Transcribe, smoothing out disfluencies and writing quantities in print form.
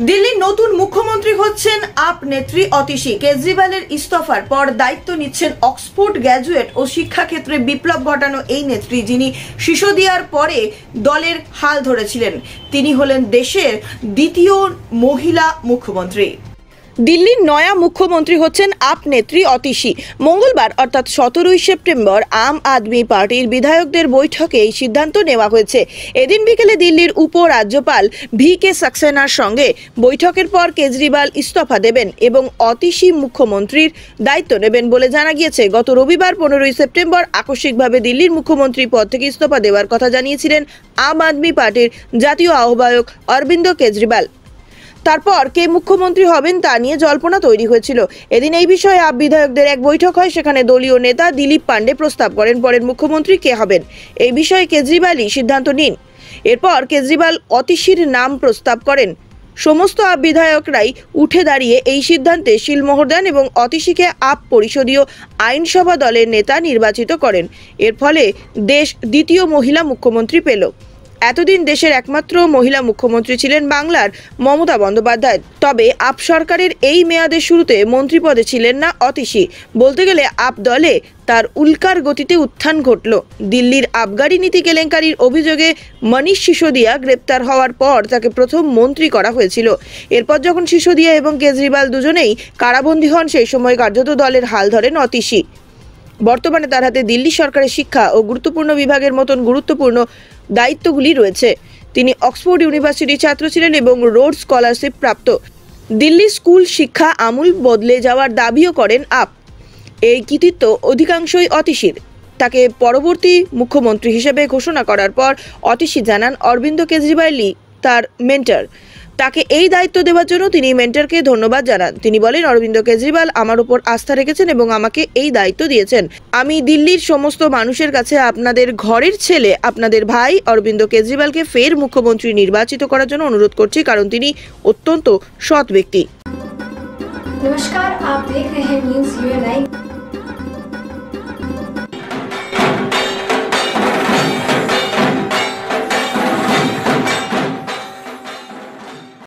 দিল্লির নতুন মুখ্যমন্ত্রী হচ্ছেন আপ নেত্রী অতিশী। কেজরিওয়ালের ইস্তফার পর দায়িত্ব নিচ্ছেন অক্সফোর্ড গ্র্যাজুয়েট ও শিক্ষাক্ষেত্রে বিপ্লব ঘটানো এই নেত্রী, যিনি সিসোদিয়ার পরে দলের হাল ধরেছিলেন। তিনি হলেন দেশের দ্বিতীয় মহিলা মুখ্যমন্ত্রী। দিল্লির নয়া মুখ্যমন্ত্রী হচ্ছেন আপ নেত্রী অতিশী। মঙ্গলবার অর্থাৎ 17 সেপ্টেম্বর আম আদমি পার্টির বিধায়কদের বৈঠকে এই সিদ্ধান্ত নেওয়া হয়েছে। এদিন বিকেলে দিল্লির উপরাজ্যপাল ভি.কে. সাক্সেনার সঙ্গে বৈঠকের পর কেজরিওয়াল ইস্তফা দেবেন এবং অতিশী মুখ্যমন্ত্রীর দায়িত্ব নেবেন বলে জানা গিয়েছে। গত রবিবার 15 সেপ্টেম্বর আকস্মিকভাবে দিল্লির মুখ্যমন্ত্রী পদ থেকে ইস্তফা দেওয়ার কথা জানিয়েছিলেন আম আদমি পার্টির জাতীয় আহ্বায়ক অরবিন্দ কেজরিওয়াল। তারপর কে মুখ্যমন্ত্রী হবেন তা নিয়ে জল্পনা তৈরি হয়েছিল। এদিন এই বিষয়ে আপ বিধায়কদের এক বৈঠক হয়। সেখানে দলীয় নেতা দিলীপ পান্ডে প্রস্তাব করেন পরের মুখ্যমন্ত্রী কে হবেন। এই বিষয়ে কেজরিওয়ালই সিদ্ধান্ত নিন। এরপর কেজরিওয়াল অতিশীর নাম প্রস্তাব করেন। সমস্ত আপ বিধায়করাই উঠে দাঁড়িয়ে এই সিদ্ধান্তে শিলমোহর দেন এবং অতিশীকে আপ পরিষদীয় আইনসভা দলের নেতা নির্বাচিত করেন। এর ফলে দেশ দ্বিতীয় মহিলা মুখ্যমন্ত্রী পেল। এতদিন দেশের একমাত্র মহিলা মুখ্যমন্ত্রী ছিলেন বাংলার মমতা বন্দ্যোপাধ্যায়। তবে আপ সরকারের এই মেয়াদের শুরুতে মন্ত্রী পদে ছিলেন না অতিশী। বলতে গেলে আপ দলে তার উল্কার গতিতে উত্থান ঘটল। দিল্লির আবগারি নীতি কেলেঙ্কারির অভিযোগে মনীষ সিসোদিয়া গ্রেপ্তার হওয়ার পর তাকে প্রথম মন্ত্রী করা হয়েছিল। এরপর যখন সিসোদিয়া এবং কেজরিওয়াল দুজনেই কারাবন্দী হন, সেই সময় কার্যত দলের হাল ধরেন অতিশী। বর্তমানে তার হাতে দিল্লি সরকারের শিক্ষা ও গুরুত্বপূর্ণ বিভাগের মতন গুরুত্বপূর্ণ দায়িত্বগুলি রয়েছে। তিনি অক্সফোর্ড ইউনিভার্সিটির ছাত্র ছিলেন এবং রোড স্কলারশিপ প্রাপ্ত। দিল্লি স্কুল শিক্ষা আমূল বদলে যাওয়ার দাবিও করেন আপ। এই কৃতিত্ব অধিকাংশই অতিশীর। তাকে পরবর্তী মুখ্যমন্ত্রী হিসেবে ঘোষণা করার পর অতিশী জানান অরবিন্দ কেজরিওয়ালই তার মেন্টর। তাকে এই দায়িত্ব দেওয়ার জন্য তিনি মেন্টরকে ধন্যবাদ জানান। তিনি বলেন, অরবিন্দ কেজরিওয়াল আমার উপর আস্থা রেখেছেন এবং আমাকে এই দায়িত্ব দিয়েছেন। আমি দিল্লির সমস্ত মানুষের কাছে আপনাদের ঘরের ছেলে, আপনাদের ভাই অরবিন্দ কেজরিওয়ালকে ফের মুখ্যমন্ত্রী নির্বাচিত করার জন্য অনুরোধ করছি, কারণ তিনি অত্যন্ত সৎ ব্যক্তি। नमस्कार, आप देख रहे हैं न्यूज़ UNI।